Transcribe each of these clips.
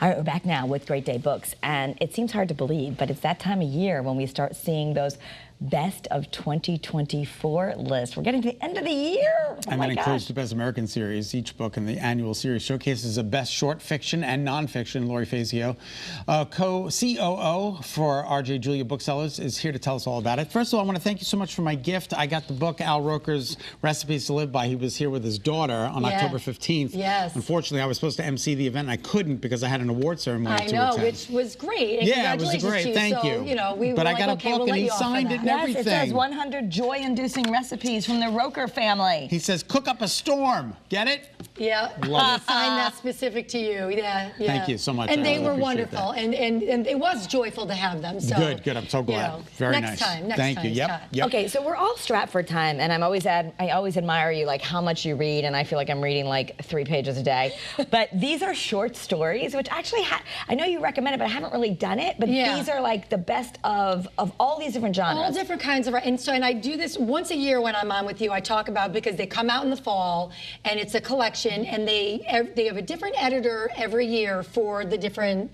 All right, we're back now with Great Day Books, and it seems hard to believe, but it's that time of year when we start seeing those Best of 2024 lists. We're getting to the end of the year. And that includes the Best American Series. Each book in the annual series showcases the best short fiction and nonfiction. Lori Fazio, co-COO for RJ Julia Booksellers, is here to tell us all about it. First of all, I want to thank you so much for my gift. I got the book, Al Roker's Recipes to Live By. He was here with his daughter on October 15th. Yes. Unfortunately, I was supposed to MC the event, and I couldn't because I had an award ceremony to attend. I know, which was great. And yeah, it was great. Thank you. You know, we but were I got like, a book, and he signed it and everything. It says 100 joy-inducing recipes from the Roker family. He says, cook up a storm. Get it? Yeah. Love it. Signed that specific to you. Yeah, yeah. Thank you so much. And they really were wonderful. And it was joyful to have them. So, good. I'm so glad. You know, very next nice. Time. Next Thank time. you. Yep. Okay, so we're all strapped for time, and I always admire you, like how much you read, and I feel like I'm reading like 3 pages a day. But these are short stories, which actually I know you recommend it, but I haven't really done it. But these are like the best of all these different genres. All different kinds of, and I do this once a year when I'm on with you. I talk about, because they come out in the fall, and it's a collection, and they have a different editor every year for the different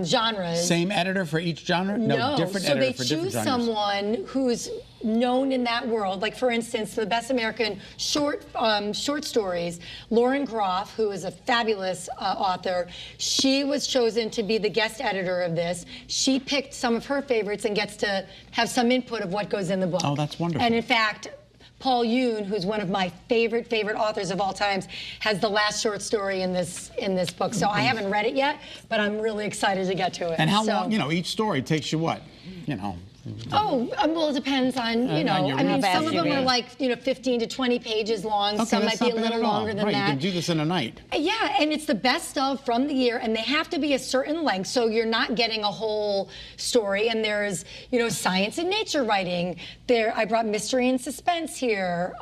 genres. Same editor for each genre? No, different so editor they for different choose genres. someone who's known in that world. Like, for instance, the Best American short stories, Lauren Groff, who is a fabulous author, she was chosen to be the guest editor of this. She picked some of her favorites and gets to have some input of what goes in the book. Oh, that's wonderful. And in fact, Paul Yoon, who's one of my favorite authors of all times, has the last short story in this book. So I haven't read it yet, but I'm really excited to get to it. And how long, each story takes you what? Oh, well, it depends on, I mean, some of them are like, 15 to 20 pages long. Okay, some might be a little longer than that. You can do this in a night. Yeah, and it's the best of from the year, and they have to be a certain length, so you're not getting a whole story. And there's, science and nature writing. I brought mystery and suspense here.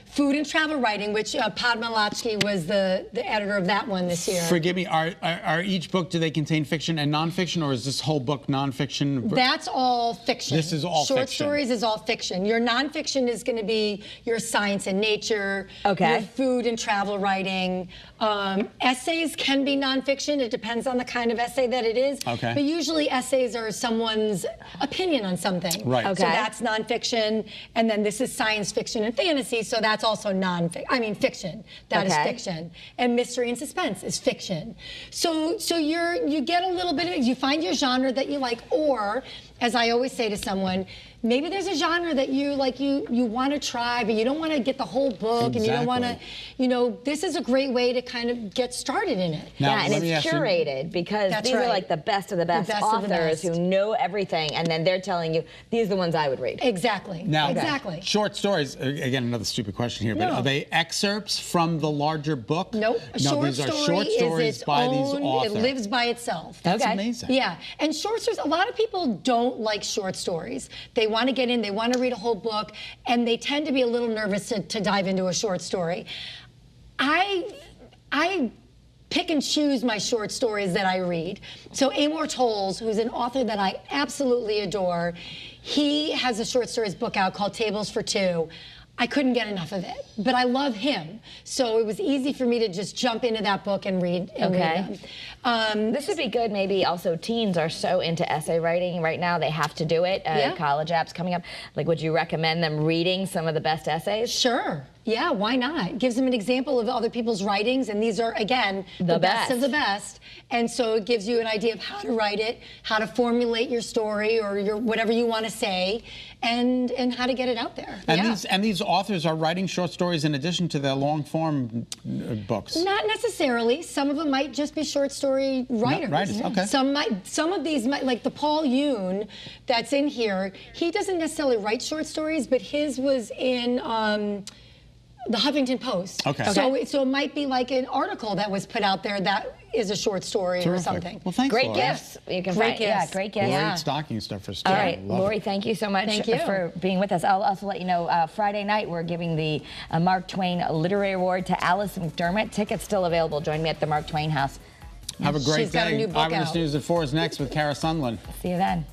Food and travel writing, which Padma Latchkey was the editor of that one this year. Forgive me, are each book, do they contain fiction and nonfiction, or is this whole book nonfiction? That's all fiction. This is all Short fiction. stories is all fiction. Your nonfiction is going to be your science and nature, your food and travel writing. Essays can be nonfiction. It depends on the kind of essay that it is. Okay. But usually essays are someone's opinion on something. Right. So that's nonfiction. And then this is science fiction and fantasy, so that's also fiction. That is fiction. And mystery and suspense is fiction. So you get a little bit of it. You find your genre that you like, or, as I always say to someone, maybe there's a genre that you want to try, but you don't want to get the whole book, and you don't want to, this is a great way to kind of get started in it. Now, and it's curated, because these are like the best of the best authors who know everything, and then they're telling you, these are the ones I would read. Exactly. Now, exactly. Short stories, again, another stupid question here, but are they excerpts from the larger book? Nope. No, these are short stories by these authors. It lives by itself. That's amazing. Yeah, and short stories, a lot of people don't like short stories. They want to get in, they want to read a whole book, and they tend to be a little nervous to dive into a short story. I pick and choose my short stories that I read. So Amor Towles, who's an author that I absolutely adore, he has a short stories book out called Tables for Two. I couldn't get enough of it, but I love him. So it was easy for me to just jump into that book and read them. This would be good. Maybe also teens are so into essay writing right now, they have to do it. College apps coming up. Like, would you recommend them reading some of the best essays? Sure. Yeah, why not? It gives them an example of other people's writings, and these are, again, the best of the best. And so it gives you an idea of how to write it, how to formulate your story or your whatever you want to say, and how to get it out there. And these authors are writing short stories in addition to their long-form books? Not necessarily. Some of them might just be short story writers. Okay. Some of these might, like the Paul Yoon that's in here, he doesn't necessarily write short stories, but his was in the Huffington Post. Okay. So it might be like an article that was put out there that is a short story or something. Well, thanks, Great Lori. gifts. You can find, great gifts. Great stocking stuffers. All right, Lori, thank you so much for being with us. I'll also let you know, Friday night we're giving the Mark Twain Literary Award to Alice McDermott. Tickets still available. Join me at the Mark Twain House. Have a great day. Got a new book Eyewitness out. News at 4 is next with Kara Sundlin. See you then.